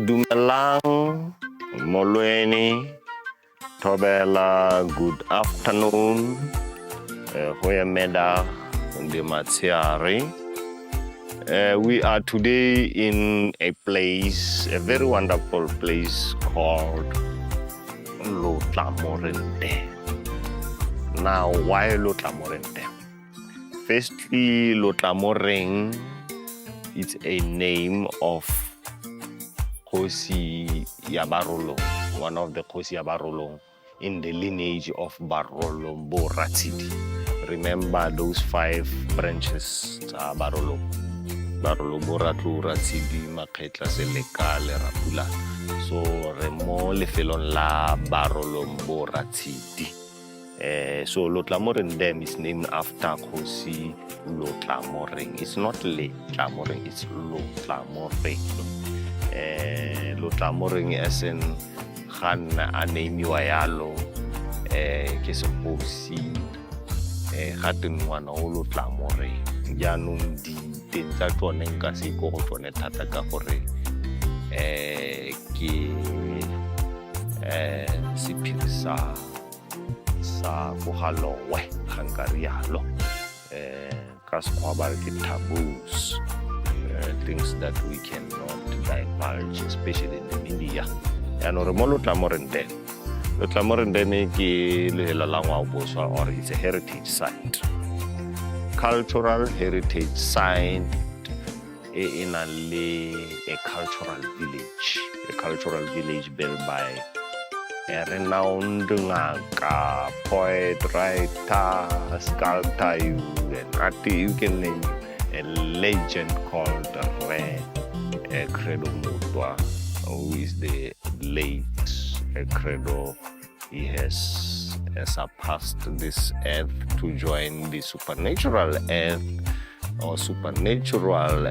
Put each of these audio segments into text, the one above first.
Dumelang, molweni, thobela, good afternoon, goeiemiddag, ndimatsiari. We are today in a place, a very wonderful place called Lotlamoreng Dam. Now, why Lotlamoreng Dam? Firstly, Lotlamoreng is a name of Kgosi ya Barolong, one of the Kgosi ya Barolong in the lineage of Barolong Boora Setswana. Remember those 5 branches are Barolong. Barolong Boora Setswana, Makgetla, Seleka, Lerapula. So remo lefelong la Barolong Boora Setswana. So Lotlamoreng Dam is named after Kgosi Lotlamoreng. It's not Letlamoreng, it's Lotlamoreng. Lotlamoreng as in Khanna a name yalo ke seposi gaten ngwana o Lotlamoreng. Jaanong di teng tsa tsone nka se go go tsone thata ka gore ke sephiri sa bogalowe ga nka rialo ka sekgwa ba re ke taboos, things that we cannot divulge, especially in the media. And re mo Lotlamoreng Dam. Lotlamoreng Dam ke lehela la ngwaoboswa, or it's a heritage site. Cultural heritage site in a cultural village. A cultural village built by a renowned ngaka, poet, writer, sculptor, you can name a legend called Credo Mutwa, who is the late Credo. He has surpassed this earth to join the supernatural earth or supernatural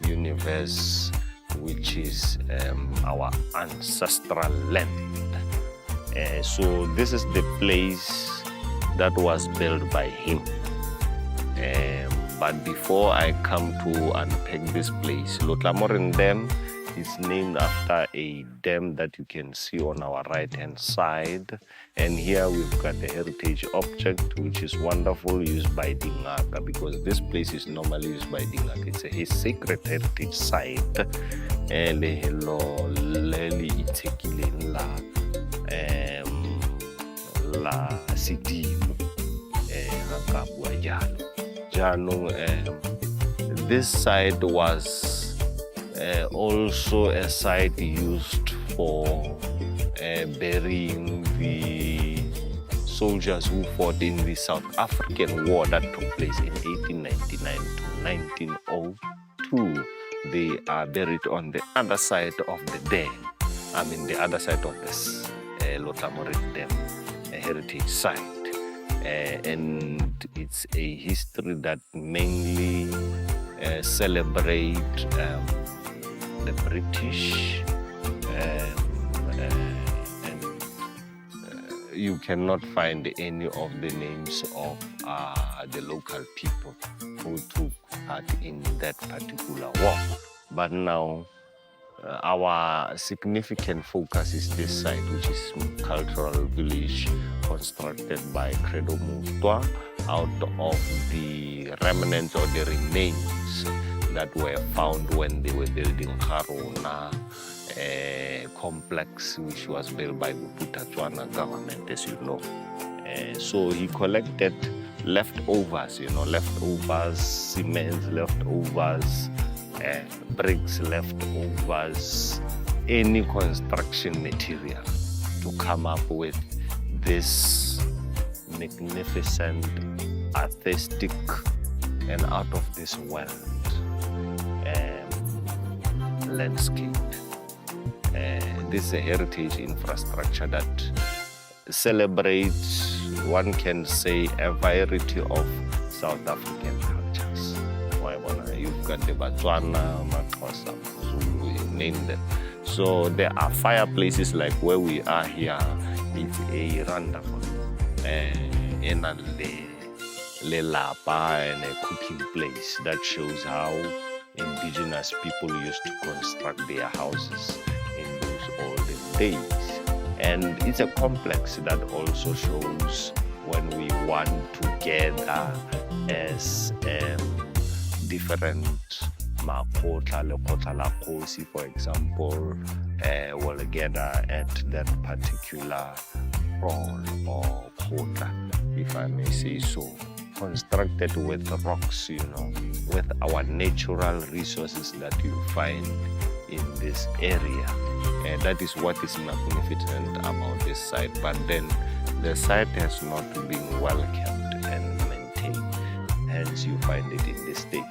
universe, which is our ancestral land. So this is the place that was built by him. But before I come to unpack this place, Lotlamoreng Dam is named after a dam that you can see on our right-hand side. And here we've got a heritage object, which is wonderful, used by Dingaka, because this place is normally used by Dingaka. It's a sacred heritage site. La Sidimo, this site was also a site used for burying the soldiers who fought in the South African War that took place in 1899 to 1902. They are buried on the other side of the dam. The other side of this Lotlamoreng Dam, a heritage site. And it's a history that mainly celebrate the British, and you cannot find any of the names of the local people who took part in that particular war. But now our significant focus is this site, which is cultural village constructed by Credo Mutwa out of the remnants or the remains that were found when they were building Haruna complex, which was built by Setswana government, as you know. So he collected leftovers, leftovers, cement, leftovers, bricks, leftovers, any construction material to come up with this magnificent, artistic, and out of this world landscape. This is a heritage infrastructure that celebrates, one can say, a variety of South African cultures. You've got the Botswana, Maxhosa, Zulu, you name them. So there are fireplaces like where we are here. It's a wonderful in a lapa and a cooking place that shows how indigenous people used to construct their houses in those olden days. And it's a complex that also shows when we want to gather as different makgotla, lekgotla la kgosi, for example, will gather at that particular hall or kgotla, if I may say so, constructed with rocks, with our natural resources that you find in this area. And that is what is magnificent about this site. But then the site has not been well kept and maintained, hence you find it in this state.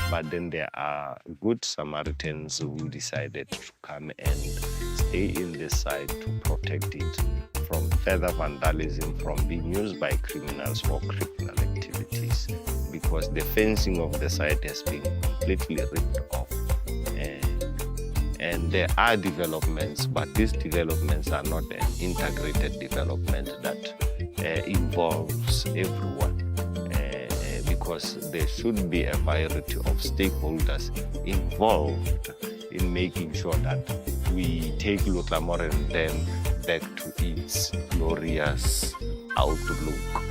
But then there are good Samaritans who decided to come and stay in this site to protect it from further vandalism, from being used by criminals for criminal activities, because the fencing of the site has been completely ripped off. And there are developments, but these developments are not an integrated development that involves everyone, because there should be a variety of stakeholders involved in making sure that we take Lotlamoreng Dam back to its glorious outlook,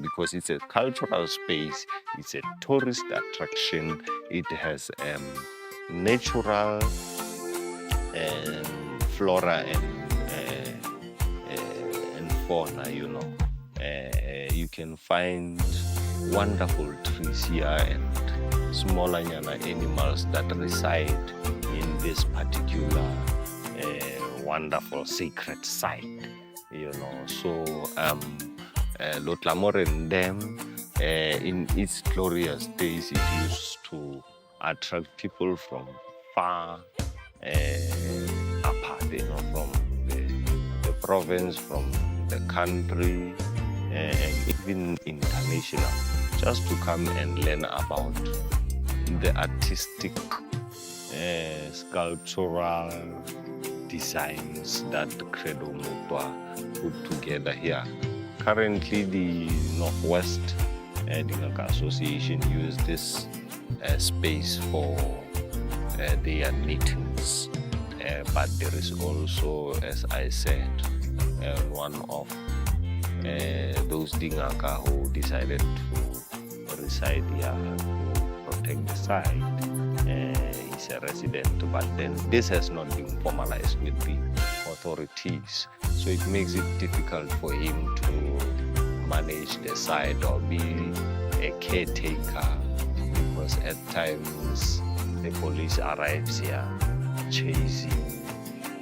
because it's a cultural space, it's a tourist attraction, it has natural flora and fauna, you can find wonderful trees here and smaller animals that reside in this particular wonderful sacred site, So Lotlamoreng Dam, in its glorious days, it used to attract people from far apart, from the province, from the country, and even international, just to come and learn about the artistic, sculptural designs that Credo Mutwa put together here. Currently, the Northwest Dingaka Association use this space for their meetings, but there is also, as I said, one of those Dingaka who decided to reside here to protect the site. He's a resident, but then this has not been formalized with the authorities, so it makes it difficult for him to manage the site or be a caretaker, because at times the police arrives here chasing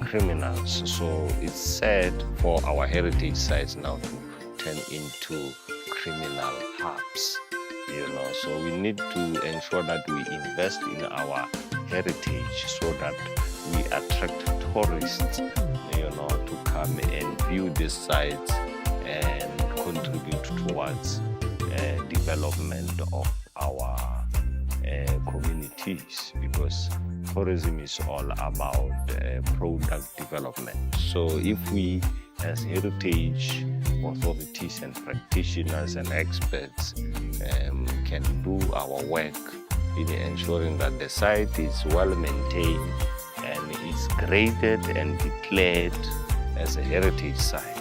criminals. So it's sad for our heritage sites now to turn into criminal hubs, So we need to ensure that we invest in our heritage so that we attract tourists, to come and view these sites and contribute towards development of our communities, because tourism is all about product development. So if we, as heritage authorities and practitioners and experts, can do our work in ensuring that the site is well maintained and is graded and declared as a heritage site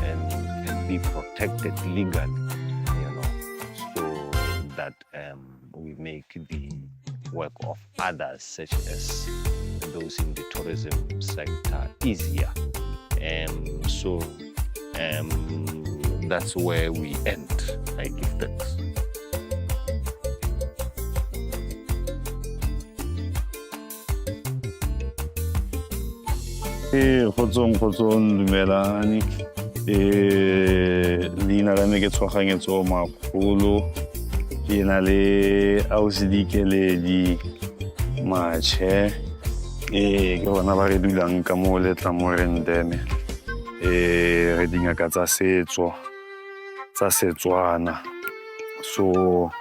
and can be protected legally, so that we make the work of others, such as those in the tourism sector, easier. So that's where we end. I give thanks. Kgotsong dumelang. Leina la me ke tshoganyetso magolo. Ke na le ausi Dikeledi Matjhe. Ke bona ba re dulang ka mo Letlamoreng Dam. Re dingaka tsa setso tsa Setswana. So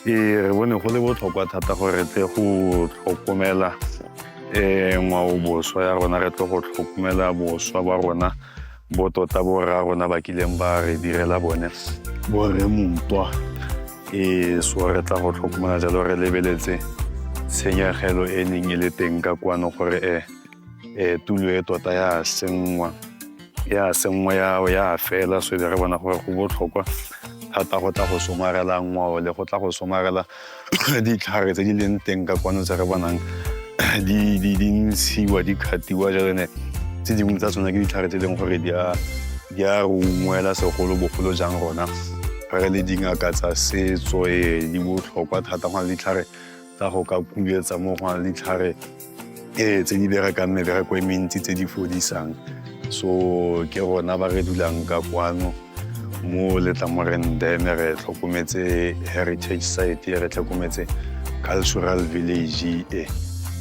re bone go le botlhokwa thata gore tle go tlhokomela ngwaoboswa ya rona, re tlo go tlhokomela boswa ba rona bo tota bo ra rona ba kileng ba re direla bone bo re mutwa. So re tla go tlhokomela jalo re lebeletse tshenyegelo e neng e le teng ka kwano gore tulo e tota ya sengwa ya fela. So re bona gore go botlhokwa thata go tla go somarela ngwao le go tla go somarela ditlhare tse di leng teng ka kwano tse re bonang di ntshiwa di khatiwa jalo tse dingwe tsa tsona ke ditlhare tse leng gore di a re ungwela segolobogolo jang rona re le dingaka tsa setso di botlhokwa thata go na le ditlhare tsa go ka kuletsa mo go na le ditlhare tse di berekang mebereko e mentsi tse di fodisang. So ke rona ba re dulang ka kwano mo Letlamoreng Dam re tlhokometse heritage site re tlhokometse cultural village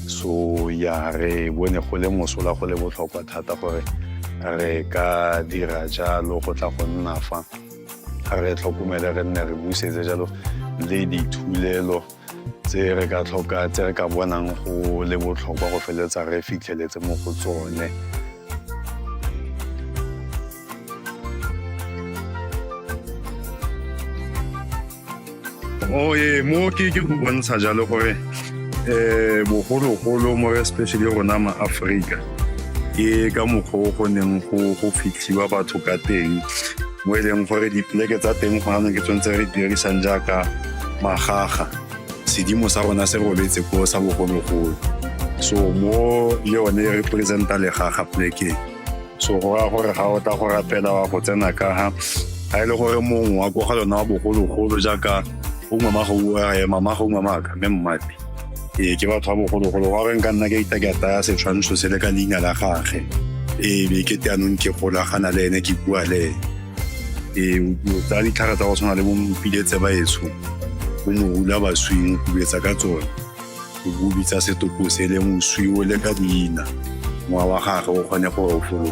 so ya re bone go le mosola go le botlhokwa thata gore re ka dira jalo go tla go nna fa re tlhokomele re nne re busetse jalo le dithulelo tse re ka bonang go le botlhokwa go feletsa re fitlheletse mo go tsone. Mo ke go bontsha jalo gore bogologolo mo especially rona ma-Aforika ka mokgwa go neng go fitlhiwa batho ka teng mo e leng gore dipoleke tsa teng go anong ke tshwanetse re dirisang jaaka magaga sedimo sa rona se robetse ko sa bogologolo. So mo le yone e representa legaga polekeng. So go raya gore ga o tla go rapela wa go tsena ka ha e le gore mongwe wa go ga lona wa bogologolo jaaka mamaka mme mmati ke batho ba bogologolo wa re nka nna ke itakata ya setshwantsho se le ka leina la gage be ke teanong ke golagana le ene ke bua le tsa ditlhare tsa go tshwana le bompile tse baetsho bo mohula baswing go betsa ka tsone go bitsa setopo se le moswi o le ka leina ngwa wa gage o kgone go fologa